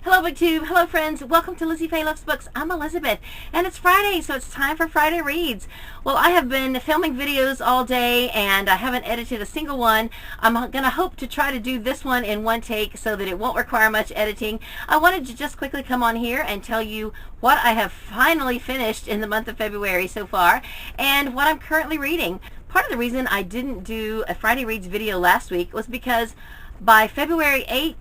Hello BookTube, hello friends, welcome to Lizzie Faye Loves Books. I'm Elizabeth, and it's Friday, so it's time for Friday Reads. Well, I have been filming videos all day, and I haven't edited a single one. I'm going to hope to try to do this one in one take so that it won't require much editing. I wanted to just quickly come on here and tell you what I have finally finished in the month of February so far, and what I'm currently reading. Part of the reason I didn't do a Friday Reads video last week was because by February 8th,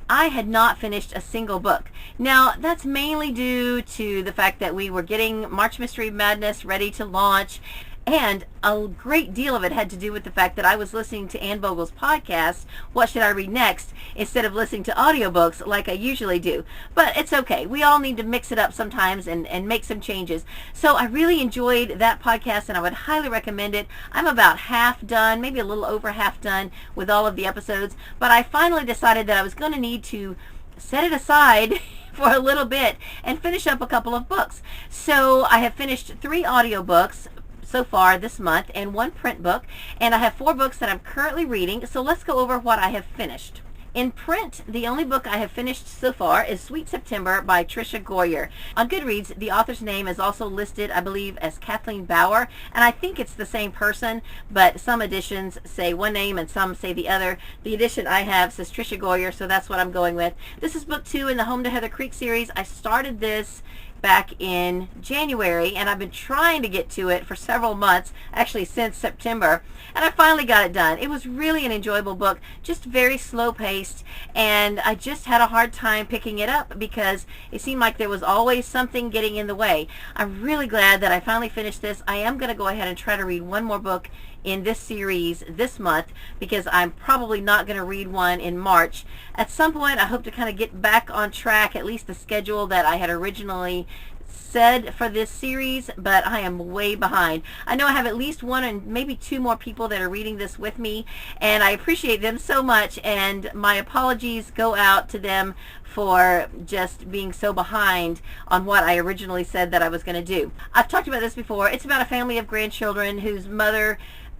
I had not finished a single book. Now, that's mainly due to the fact that we were getting March Mystery Madness ready to launch, and a great deal of it had to do with the fact that I was listening to Anne Bogel's podcast, What Should I Read Next, instead of listening to audiobooks like I usually do. But it's okay. We all need to mix it up sometimes and make some changes. So I really enjoyed that podcast, and I would highly recommend it. I'm about half done, maybe a little over half done with all of the episodes, but I finally decided that I was going to need to set it aside for a little bit and finish up a couple of books. So I have finished 3 audiobooks so far this month and 1 print book, and I have 4 books that I'm currently reading, so let's go over what I have finished. In print, the only book I have finished so far is Sweet September by Tricia Goyer. On Goodreads, the author's name is also listed, I believe, as Kathleen Baur, and I think it's the same person, but some editions say one name and some say the other. The edition I have says Tricia Goyer, so that's what I'm going with. This is book 2 in the Home to Heather Creek series. I started this back in January, and I've been trying to get to it for several months, actually since September, and I finally got it done. It was really an enjoyable book, just very slow paced, and I just had a hard time picking it up because it seemed like there was always something getting in the way. I'm really glad that I finally finished this. I am going to go ahead and try to read one more book in this series this month because I'm probably not going to read one in March. At some point I hope to kind of get back on track, at least the schedule that I had originally said for this series, but I am way behind. I know I have at least 1 and maybe 2 more people that are reading this with me, and I appreciate them so much, and my apologies go out to them for just being so behind on what I originally said that I was going to do. I've talked about this before. It's about a family of grandchildren whose mother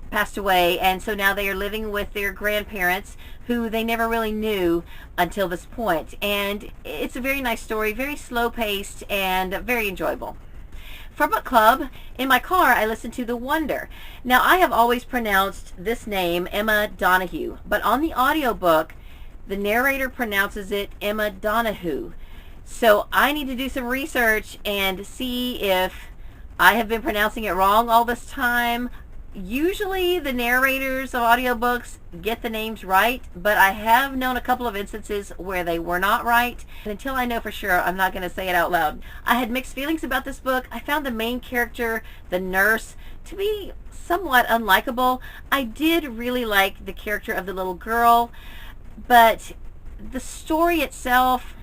passed away, and so now they are living with their grandparents who they never really knew until this point. And it's a very nice story, very slow paced and very enjoyable. For book club, in my car I listened to The Wonder. Now, I have always pronounced this name Emma Donoghue, but on the audiobook the narrator pronounces it Emma Donoghue. So I need to do some research and see if I have been pronouncing it wrong all this time. Usually the narrators of audiobooks get the names right, but I have known a couple of instances where they were not right. And until I know for sure, I'm not going to say it out loud. I had mixed feelings about this book. I found the main character, the nurse, to be somewhat unlikable. I did really like the character of the little girl, but the story itself,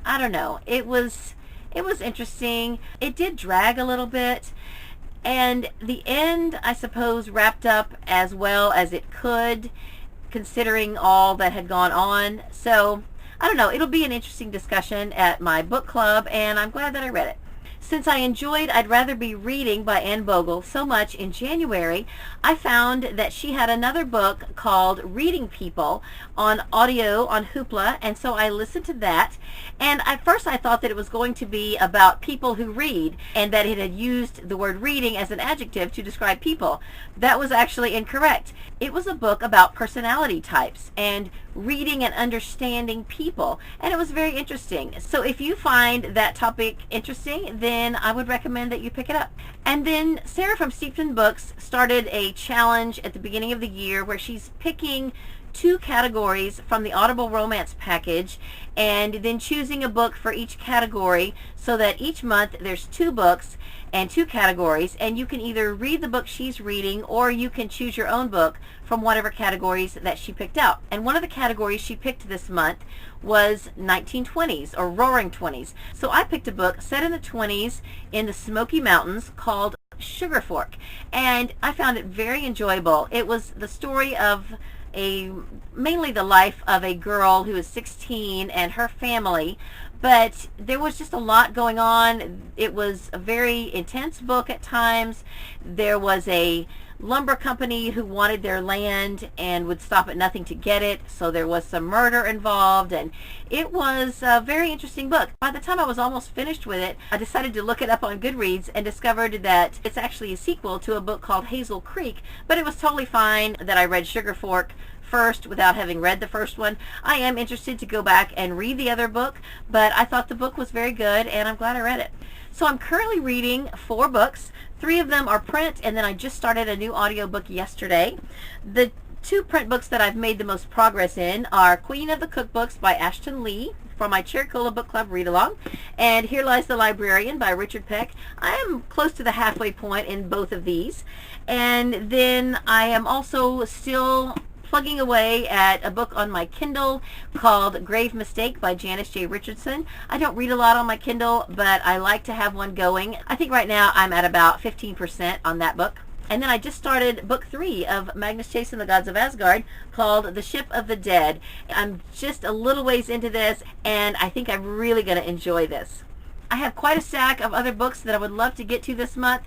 I don't know. It was interesting. It did drag a little bit. And the end, I suppose, wrapped up as well as it could, considering all that had gone on. So, I don't know. It'll be an interesting discussion at my book club, and I'm glad that I read it. Since I enjoyed I'd Rather Be Reading by Anne Bogel so much in January, I found that she had another book called Reading People on audio on Hoopla, and so I listened to that. And at first I thought that it was going to be about people who read, and that it had used the word reading as an adjective to describe people. That was actually incorrect. It was a book about personality types and reading and understanding people, and it was very interesting. So if you find that topic interesting, then I would recommend that you pick it up. And then Sarah from Steepton Books started a challenge at the beginning of the year where she's picking 2 categories from the Audible Romance package and then choosing a book for each category, so that each month there's 2 books and 2 categories, and you can either read the book she's reading or you can choose your own book from whatever categories that she picked out. And one of the categories she picked this month was 1920s or Roaring 20s. So I picked a book set in the 20s in the Smoky Mountains called Sugar Fork, and I found it very enjoyable. It was the story of mainly the life of a girl who is 16 and her family, but there was just a lot going on. It was a very intense book at times. There was a lumber company who wanted their land and would stop at nothing to get it. So there was some murder involved, and it was a very interesting book. By the time I was almost finished with it, I decided to look it up on Goodreads and discovered that it's actually a sequel to a book called Hazel Creek, but it was totally fine that I read Sugar Fork first without having read the first one. I am interested to go back and read the other book, but I thought the book was very good and I'm glad I read it. So I'm currently reading 4 books. 3 of them are print, and then I just started a new audiobook yesterday. The 2 print books that I've made the most progress in are Queen of the Cookbooks by Ashton Lee from my Cherry Cola Book Club read-along, and Here Lies the Librarian by Richard Peck. I am close to the halfway point in both of these. And then I am also still plugging away at a book on my Kindle called Grave Mistake by Janice J. Richardson. I don't read a lot on my Kindle, but I like to have one going. I think right now I'm at about 15% on that book. And then I just started book 3 of Magnus Chase and the Gods of Asgard called The Ship of the Dead. I'm just a little ways into this, and I think I'm really going to enjoy this. I have quite a stack of other books that I would love to get to this month.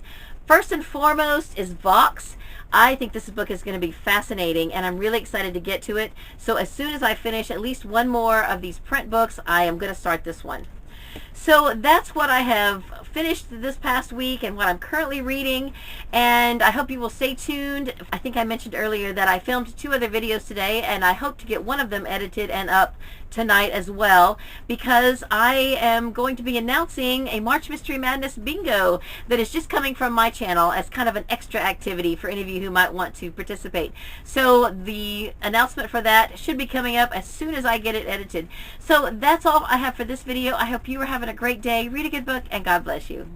First and foremost is Vox. I think this book is going to be fascinating, and I'm really excited to get to it. So as soon as I finish at least one more of these print books, I am going to start this one. So that's what I have finished this past week and what I'm currently reading, and I hope you will stay tuned. I think I mentioned earlier that I filmed 2 other videos today, and I hope to get one of them edited and up tonight as well, because I am going to be announcing a March Mystery Madness bingo that is just coming from my channel as kind of an extra activity for any of you who might want to participate. So the announcement for that should be coming up as soon as I get it edited. So that's all I have for this video. I hope you are having a great day. Read a good book, and God bless you.